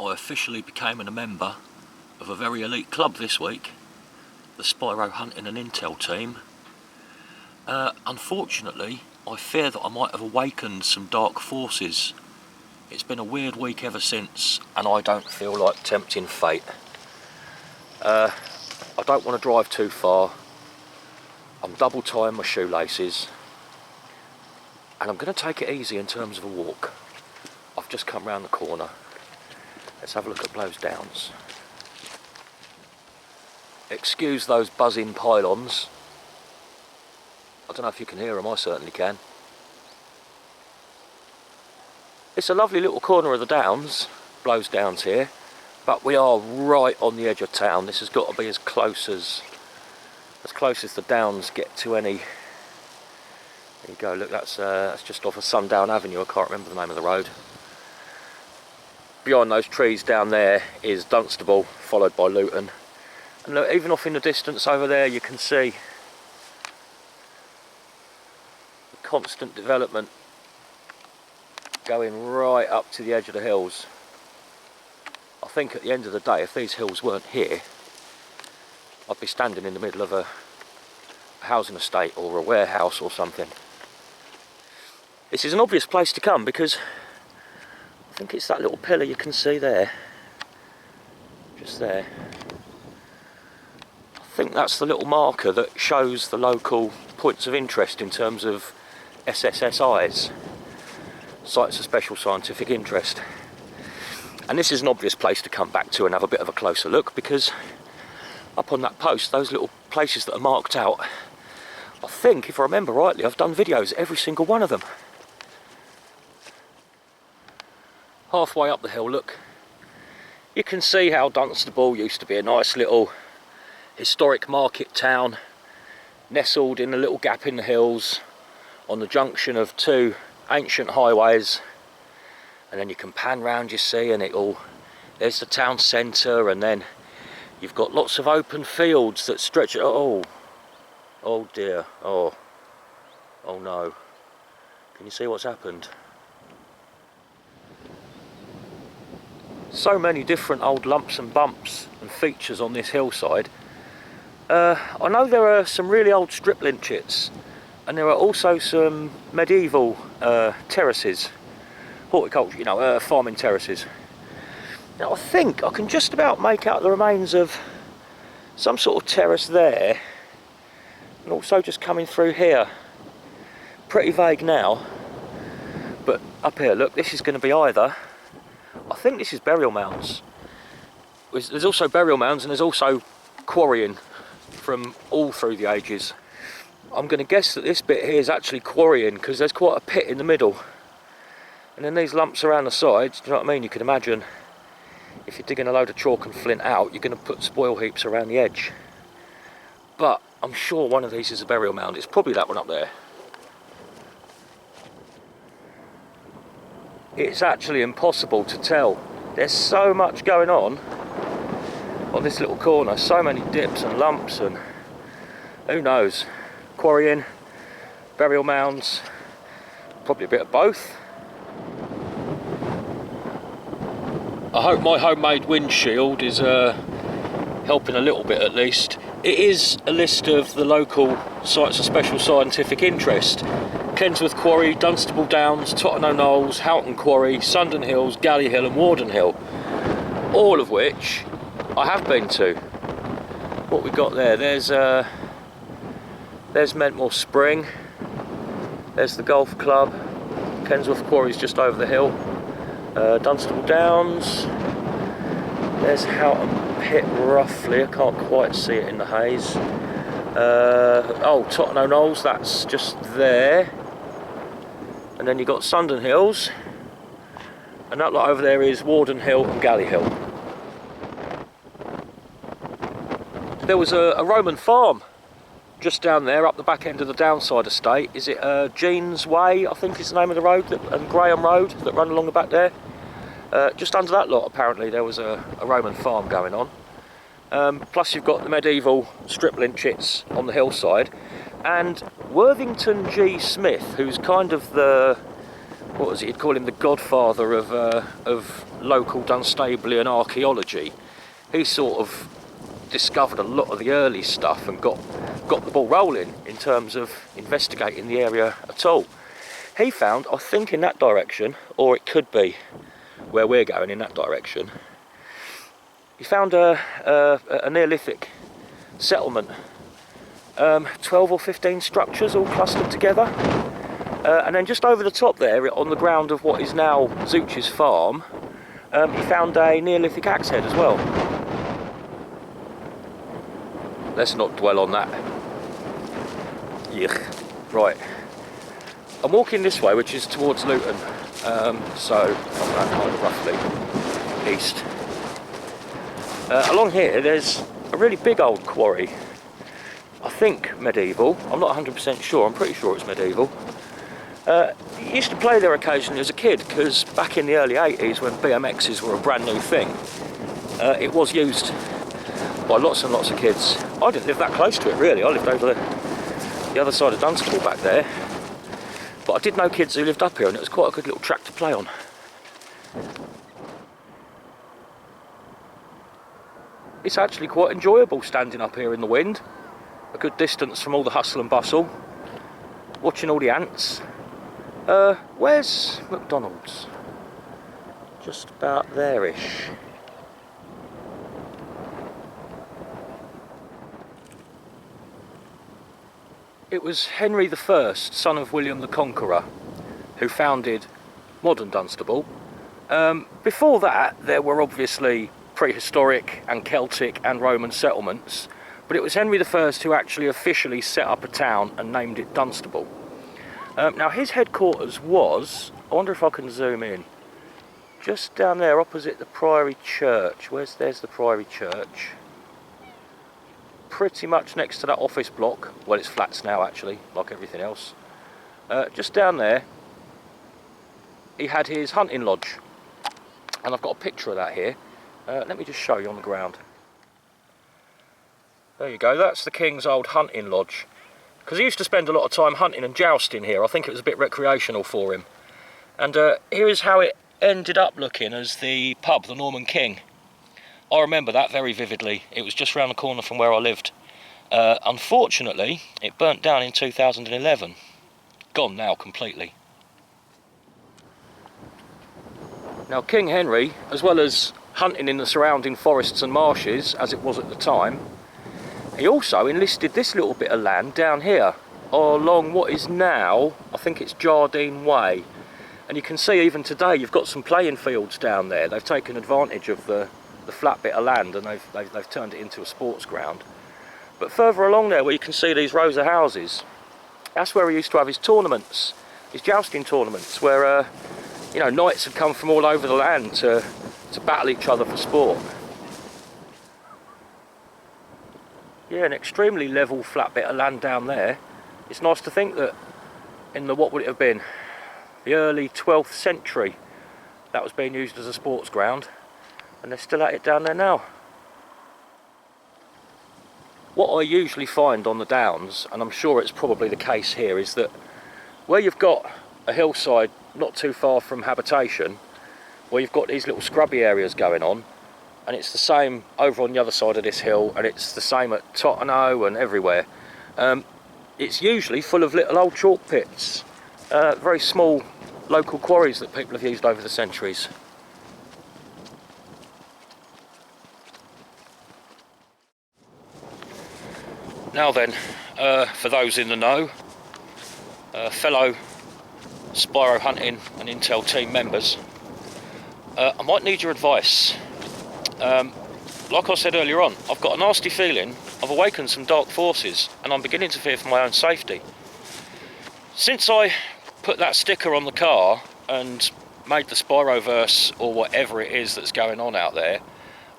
I officially became a member of a very elite club this week, the Spiro Hunting and Intel team. Unfortunately, I fear that I might have awakened some dark forces. It's been a weird week ever since, and I don't feel like tempting fate. I don't want to drive too far. I'm double tying my shoelaces, and I'm going to take it easy in terms of a walk. I've just come round the corner. Let's have a look at Downs Downs. Excuse those buzzing pylons. I don't know if you can hear them, I certainly can. It's a lovely little corner of the Downs, Downs Downs here, but we are right on the edge of town. This has got to be as close as the Downs get to any. There you go, look, that's just off of Sundown Avenue. I can't remember the name of the road. Behind those trees down there is Dunstable, followed by Luton. And look, even off in the distance over there you can see the constant development going right up to the edge of the hills. I think at the end of the day, if these hills weren't here, I'd be standing in the middle of a housing estate or a warehouse or something. This is an obvious place to come because I think it's that little pillar you can see there, just there. I think that's the little marker that shows the local points of interest in terms of SSSIs, Sites of Special Scientific Interest. And this is an obvious place to come back to and have a bit of a closer look, because up on that post, those little places that are marked out, I think, if I remember rightly, I've done videos every single one of them. Halfway up the hill, look, you can see how Dunstable used to be a nice little historic market town, nestled in a little gap in the hills on the junction of two ancient highways. And then you can pan round, you see, and there's the town centre, and then you've got lots of open fields that stretch. Oh dear, oh no, can you see what's happened? So many different old lumps and bumps and features on this hillside. I know there are some really old strip lynchets, and there are also some medieval terraces, horticulture, farming terraces. Now I think I can just about make out the remains of some sort of terrace there, and also just coming through here. Pretty vague now, but up here, look, this is going to be either, I think this is burial mounds. There's also burial mounds, and there's also quarrying from all through the ages. I'm going to guess that this bit here is actually quarrying, because there's quite a pit in the middle. And then these lumps around the sides, do you know what I mean? You can imagine if you're digging a load of chalk and flint out, you're going to put spoil heaps around the edge. But I'm sure one of these is a burial mound. It's probably that one up there. It's actually impossible to tell. There's so much going on this little corner, so many dips and lumps, and who knows, quarrying, burial mounds, probably a bit of both. I hope my homemade windshield is helping a little bit at least. It is a list of the local sites of special scientific interest: Kensworth Quarry, Dunstable Downs, Tottenham Knolls, Houghton Quarry, Sundon Hills, Galley Hill and Warden Hill, all of which I have been to. What we've got there's Mentmore Spring, there's the golf club, Kensworth Quarry's just over the hill, Dunstable Downs, there's Houghton Pit roughly, I can't quite see it in the haze. Tottenham Knolls, that's just there. And then you've got Sundon Hills, and that lot over there is Warden Hill and Galley Hill. There was a Roman farm just down there up the back end of the Downside estate. Is it Jean's Way, I think is the name of the road, and Graham Road that run along the back there? Just under that lot apparently there was a Roman farm going on. Plus you've got the medieval strip lynchets on the hillside, and Worthington G. Smith, who's kind of the what was it? You'd call him the godfather of local Dunstableian archaeology. He sort of discovered a lot of the early stuff and got the ball rolling in terms of investigating the area at all. He found, I think in that direction, or it could be where we're going in that direction, he found a Neolithic settlement, 12 or 15 structures all clustered together, and then just over the top there, on the ground of what is now Zooch's farm, he found a Neolithic axe head as well. Let's not dwell on that. Yuck. Right. I'm walking this way, which is towards Luton, so I'm kind of roughly east. Along here, there's a really big old quarry. I think medieval. I'm not 100% sure. I'm pretty sure it's medieval. Used to play there occasionally as a kid, because back in the early 80s, when BMXs were a brand new thing, it was used by lots and lots of kids. I didn't live that close to it really. I lived over the other side of Dunstable back there, but I did know kids who lived up here, and it was quite a good little track to play on. It's actually quite enjoyable standing up here in the wind, a good distance from all the hustle and bustle, watching all the ants. Where's McDonald's? Just about there-ish. It was Henry I, son of William the Conqueror, who founded modern Dunstable. Before that, there were obviously prehistoric and Celtic and Roman settlements, but it was Henry I who actually officially set up a town and named it Dunstable. Now his headquarters was, I wonder if I can zoom in, just down there opposite the Priory Church. There's the Priory Church. Pretty much next to that office block. Well, it's flats now actually, like everything else. Just down there, he had his hunting lodge, and I've got a picture of that here. Let me just show you on the ground. There you go, that's the King's old hunting lodge. Because he used to spend a lot of time hunting and jousting here. I think it was a bit recreational for him. And here is how it ended up looking as the pub, the Norman King. I remember that very vividly. It was just round the corner from where I lived. Unfortunately, it burnt down in 2011. Gone now completely. Now King Henry, as well as hunting in the surrounding forests and marshes, as it was at the time, he also enlisted this little bit of land down here, along what is now, I think it's Jardine Way. And you can see even today you've got some playing fields down there. They've taken advantage of the flat bit of land, and they've turned it into a sports ground. But further along there, where you can see these rows of houses, that's where he used to have his tournaments, his jousting tournaments, where you know, knights had come from all over the land to battle each other for sport. Yeah, an extremely level flat bit of land down there. It's nice to think that in the, what would it have been, the early 12th century, that was being used as a sports ground, and they're still at it down there now. What I usually find on the Downs, and I'm sure it's probably the case here, is that where you've got a hillside not too far from habitation, where you've got these little scrubby areas going on, and it's the same over on the other side of this hill, and it's the same at Tottenham and everywhere, it's usually full of little old chalk pits, very small local quarries that people have used over the centuries. Now then, for those in the know, fellow Spiro hunting and intel team members, I might need your advice. Like I said earlier on, I've got a nasty feeling I've awakened some dark forces, and I'm beginning to fear for my own safety. Since I put that sticker on the car and made the Spiroverse, or whatever it is that's going on out there,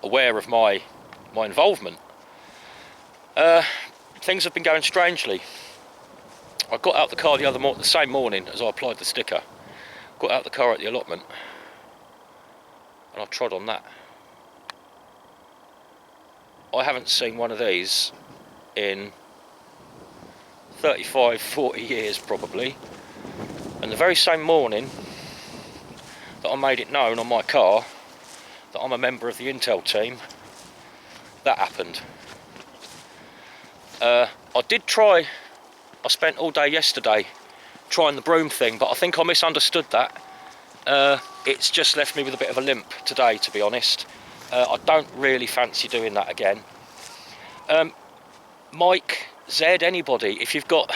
aware of my involvement, things have been going strangely. I got out the car the same morning as I applied the sticker. Got out the car at the allotment, and I trod on that. I haven't seen one of these in 35, 40 years probably. And the very same morning, that I made it known on my car that I'm a member of the Intel team, that happened. I did try, I spent all day yesterday trying the broom thing, but I think I misunderstood that. It's just left me with a bit of a limp today, to be honest. I don't really fancy doing that again. Mike, Zed, anybody, if you've got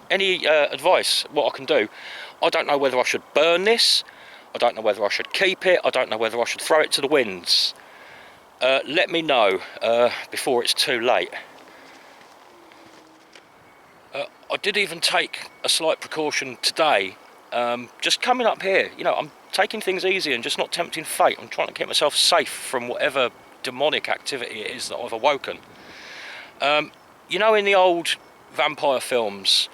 any advice what I can do. I don't know whether I should burn this, I don't know whether I should keep it, I don't know whether I should throw it to the winds. Let me know before it's too late. I did even take a slight precaution today, just coming up here. You know, I'm taking things easy and just not tempting fate. I'm trying to keep myself safe from whatever demonic activity it is that I've awoken. You know, in the old vampire films,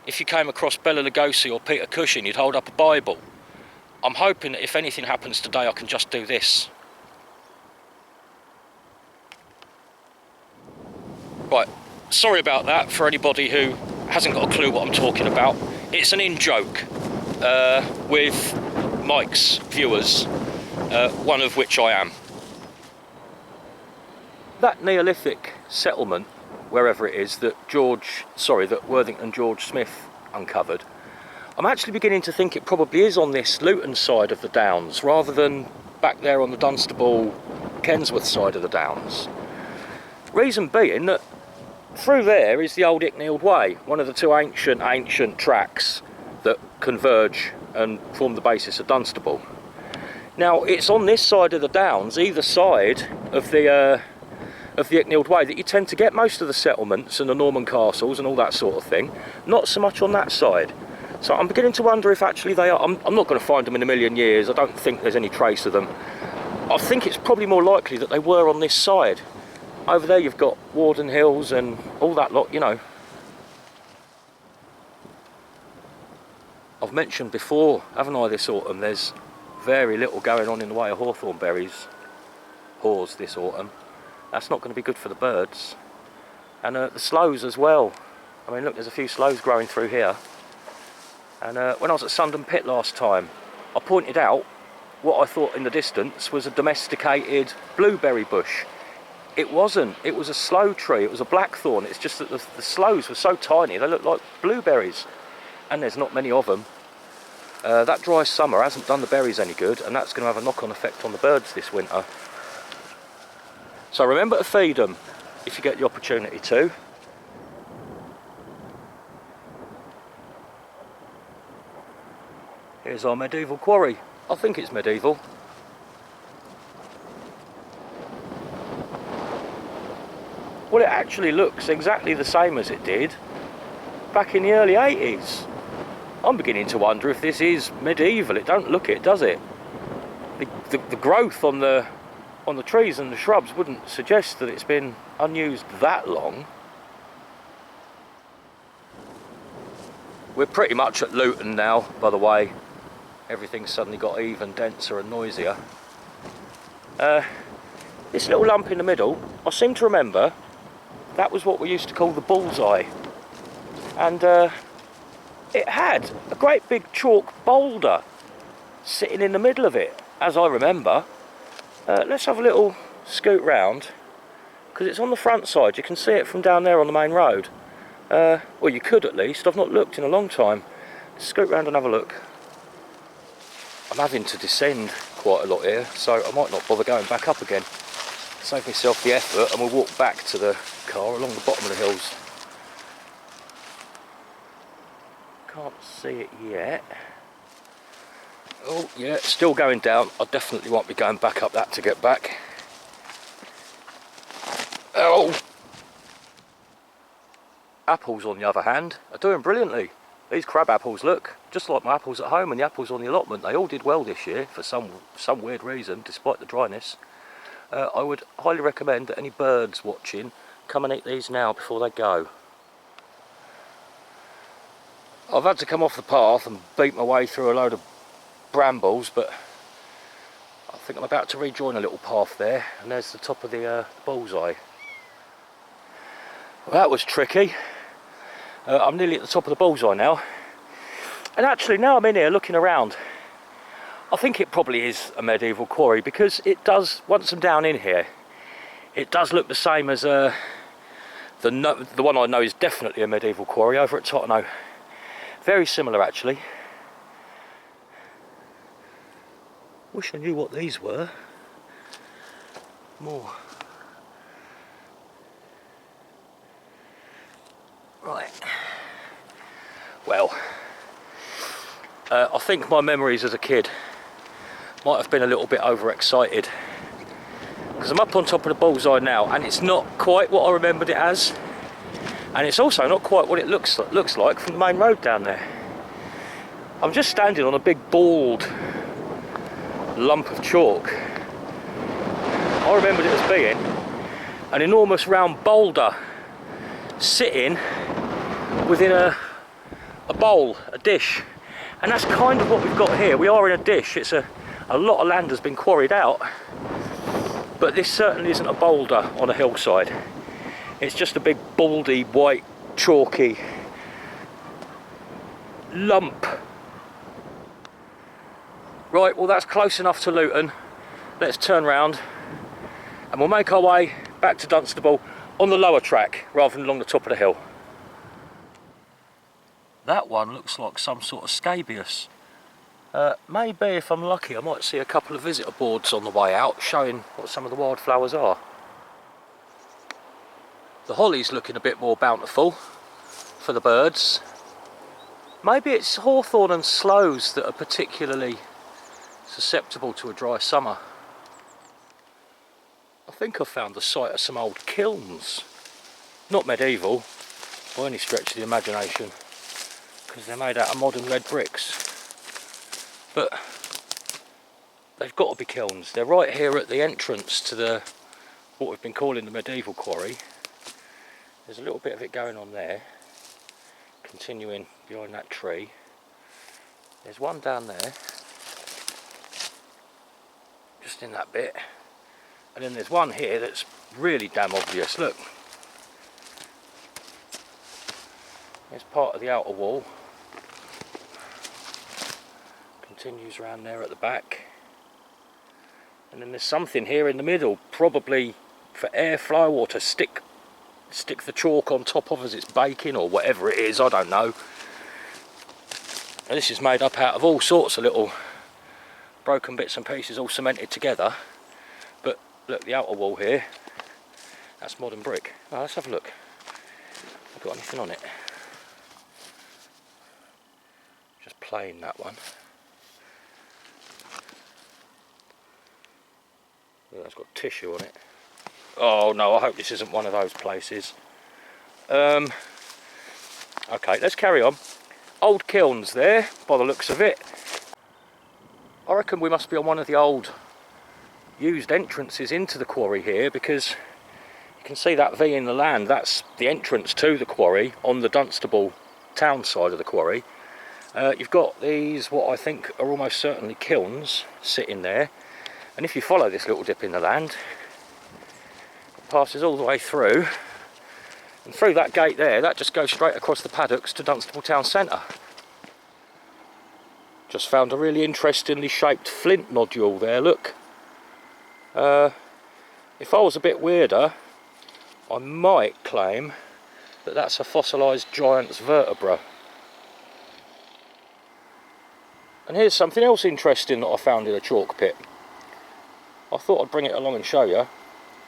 if you came across Bela Lugosi or Peter Cushing, you'd hold up a Bible. I'm hoping that if anything happens today, I can just do this. Right, sorry about that for anybody who hasn't got a clue what I'm talking about. It's an in-joke with Mike's viewers, one of which I am. That Neolithic settlement, wherever it is, that Worthington George Smith uncovered, I'm actually beginning to think it probably is on this Luton side of the Downs, rather than back there on the Dunstable, Kensworth side of the Downs. Reason being that through there is the old Icknield Way, one of the two ancient tracks that converge and form the basis of Dunstable. Now, it's on this side of the Downs, either side of the Icknield Way, that you tend to get most of the settlements and the Norman castles and all that sort of thing. Not so much on that side. So I'm beginning to wonder if actually they are. I'm not going to find them in a million years. I don't think there's any trace of them. I think it's probably more likely that they were on this side. Over there you've got Warden Hills and all that lot, you know. I've mentioned before, haven't I, this autumn, there's very little going on in the way of hawthorn berries, haws this autumn. That's not going to be good for the birds. And the sloes as well. I mean, look, there's a few sloes growing through here. And when I was at Sundon Pit last time, I pointed out what I thought in the distance was a domesticated blueberry bush. It wasn't. It was a sloe tree. It was a blackthorn. It's just that the sloes were so tiny, they look like blueberries. And there's not many of them. That dry summer hasn't done the berries any good, and that's going to have a knock-on effect on the birds this winter. So remember to feed them if you get the opportunity to. Here's our medieval quarry. I think it's medieval. Well, it actually looks exactly the same as it did back in the early 80s. I'm beginning to wonder if this is medieval. It don't look it, does it? The growth on the trees and the shrubs wouldn't suggest that it's been unused that long. We're pretty much at Luton now, by the way. Everything's suddenly got even denser and noisier. This little lump in the middle, I seem to remember that was what we used to call the bullseye. And it had a great big chalk boulder sitting in the middle of it, as I remember. Let's have a little scoot round, because it's on the front side. You can see it from down there on the main road. Well, you could at least. I've not looked in a long time. Scoot round and have a look. I'm having to descend quite a lot here, so I might not bother going back up again. Save myself the effort, and we'll walk back to the car along the bottom of the hills. Can't see it yet. Oh yeah, still going down. I definitely won't be going back up that to get back. Oh! Apples, on the other hand, are doing brilliantly. These crab apples look just like my apples at home and the apples on the allotment. They all did well this year for some weird reason, despite the dryness. I would highly recommend that any birds watching come and eat these now before they go. I've had to come off the path and beat my way through a load of brambles, but I think I'm about to rejoin a little path there, and there's the top of the bullseye. Well, that was tricky. I'm nearly at the top of the bullseye now, and actually now I'm in here looking around, I think it probably is a medieval quarry, because it does, once I'm down in here, it does look the same as the one I know is definitely a medieval quarry over at Tottenham. Very similar actually. Wish I knew what these were. More. Right. Well, I think my memories as a kid might have been a little bit overexcited, because I'm up on top of the bullseye now, and it's not quite what I remembered it as, and it's also not quite what it looks like from the main road down there. I'm just standing on a big bald lump of chalk. I remembered it as being an enormous round boulder sitting within a bowl, a dish, and that's kind of what we've got here. We are in a dish. It's a lot of land has been quarried out, but this certainly isn't a boulder on a hillside. It's just a big baldy white chalky lump. Right, well that's close enough to Luton. Let's turn round and we'll make our way back to Dunstable on the lower track rather than along the top of the hill. That one looks like some sort of scabious. Maybe if I'm lucky I might see a couple of visitor boards on the way out showing what some of the wildflowers are. The holly's looking a bit more bountiful for the birds. Maybe it's hawthorn and sloes that are particularly susceptible to a dry summer. I think I've found the site of some old kilns. Not medieval by any stretch of the imagination, because they're made out of modern red bricks. But they've got to be kilns. They're right here at the entrance to what we've been calling the medieval quarry. There's a little bit of it going on there, continuing behind that tree. There's one down there, just in that bit, and then there's one here that's really damn obvious. Look, it's part of the outer wall, continues around there at the back, and then there's something here in the middle, probably for airflow or to stick the chalk on top of as it's baking or whatever it is, I don't know. And this is made up out of all sorts of little broken bits and pieces all cemented together. But look, the outer wall here, that's modern brick. Oh, let's have a look. I've got anything on it. Just plain, that one. Oh, that's got tissue on it. Oh no, I hope this isn't one of those places. Okay, let's carry on. Old kilns there, by the looks of it. I reckon we must be on one of the old used entrances into the quarry here, because you can see that V in the land. That's the entrance to the quarry on the Dunstable town side of the quarry. You've got these, what I think are almost certainly kilns, sitting there. And if you follow this little dip in the land, passes all the way through, and through that gate there, that just goes straight across the paddocks to Dunstable town centre. Just found a really interestingly shaped flint nodule there, look. If I was a bit weirder, I might claim that that's a fossilised giant's vertebra. And here's something else interesting that I found in a chalk pit. I thought I'd bring it along and show you.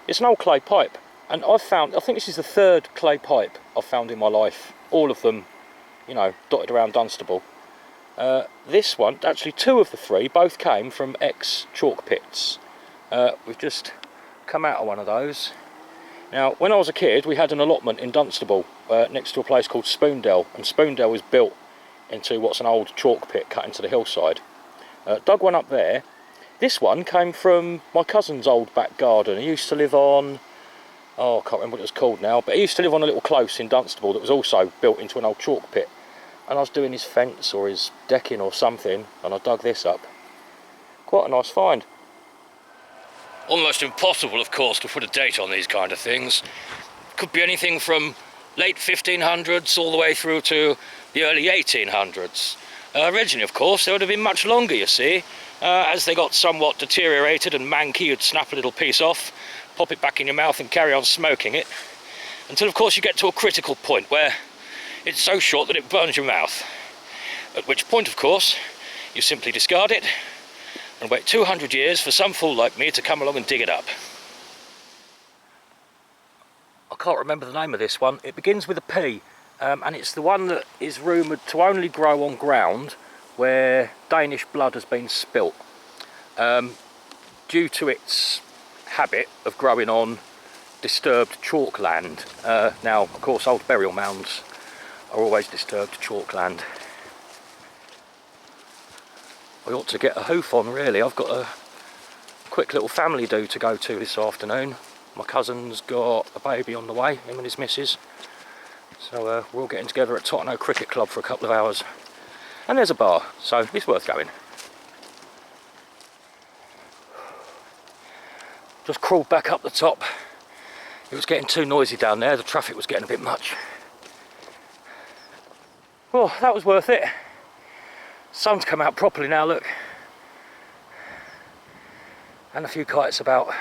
It's an old clay pipe, and I think this is the third clay pipe I've found in my life. All of them, you know, dotted around Dunstable. This one, actually two of the three, both came from ex-chalk pits. We've just come out of one of those. Now, when I was a kid, we had an allotment in Dunstable next to a place called Spoondell, and Spoondell was built into what's an old chalk pit cut into the hillside. Dug one up there. This one came from my cousin's old back garden. He used to live on, oh, I can't remember what it was called now, but he used to live on a little close in Dunstable that was also built into an old chalk pit. And I was doing his fence or his decking or something, and I dug this up. Quite a nice find. Almost impossible, of course, to put a date on these kind of things. Could be anything from late 1500s all the way through to the early 1800s. Originally, of course, they would have been much longer, you see. As they got somewhat deteriorated and manky, you'd snap a little piece off, pop it back in your mouth and carry on smoking it, until of course you get to a critical point where it's so short that it burns your mouth, at which point of course you simply discard it and wait 200 years for some fool like me to come along and dig it up. I can't remember the name of this one. It begins with a P, and it's the one that is rumoured to only grow on ground where Danish blood has been spilt, due to its habit of growing on disturbed chalk land. Now, of course, old burial mounds are always disturbed chalk land. I ought to get a hoof on, really. I've got a quick little family do to go to this afternoon. My cousin's got a baby on the way, him and his missus. So we're all getting together at Tottenham Cricket Club for a couple of hours. And there's a bar, so it's worth going. Just crawled back up the top. It was getting too noisy down there, the traffic was getting a bit much. Well, that was worth it. Sun's come out properly now, look. And a few kites about.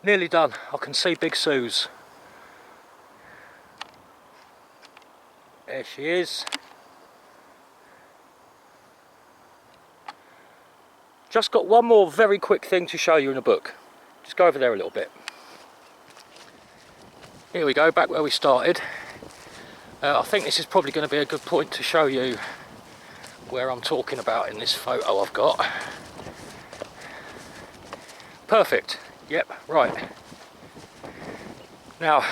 Nearly done. I can see Big Sue's. There she is. Just got one more very quick thing to show you in a book. Just go over there a little bit. Here we go, back where we started. I think this is probably going to be a good point to show you where I'm talking about in this photo I've got. Perfect. Yep, right. Now,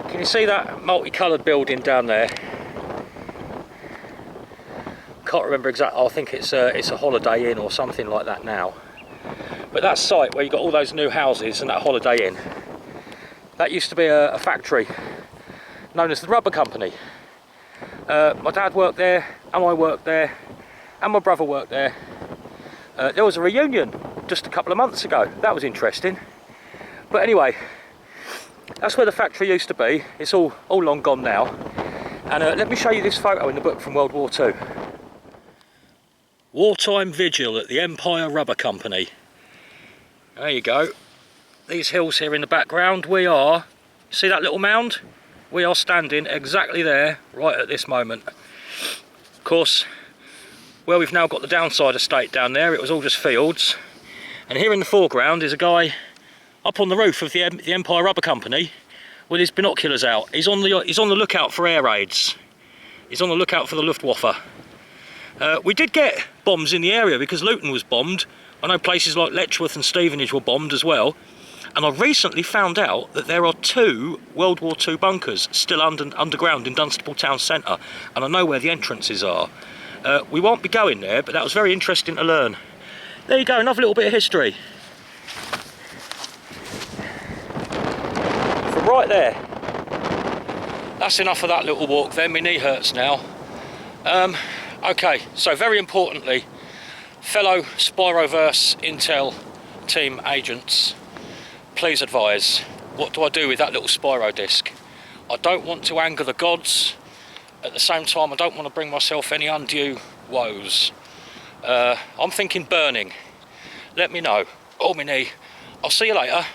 can you see that multicoloured building down there? Can't remember exactly. I think it's a Holiday Inn or something like that now. But that site where you got all those new houses and that Holiday Inn, that used to be a factory known as the Rubber Company. My dad worked there, and I worked there, and my brother worked there. There was a reunion just a couple of months ago. That was interesting. But anyway, that's where the factory used to be. It's all long gone now. And let me show you this photo in the book from World War II. Wartime vigil at the Empire Rubber Company. There you go. These hills here in the background, we are, see that little mound? We are standing exactly there right at this moment. Of course, where we've now got the Downside estate down there, it was all just fields. And here in the foreground is a guy up on the roof of the Empire Rubber Company with his binoculars out. He's on the lookout for air raids. He's on the lookout for the Luftwaffe. We did get bombs in the area because Luton was bombed. I know places like Letchworth and Stevenage were bombed as well. And I recently found out that there are 2 World War II bunkers still underground in Dunstable town centre. And I know where the entrances are. We won't be going there, but that was very interesting to learn. There you go, another little bit of history. From right there. That's enough of that little walk there, my knee hurts now. Okay, so very importantly, fellow Spiroverse Intel team agents, please advise, what do I do with that little Spiro disc? I don't want to anger the gods. At the same time, I don't want to bring myself any undue woes. I'm thinking burning. Let me know. Oh, my knee. I'll see you later.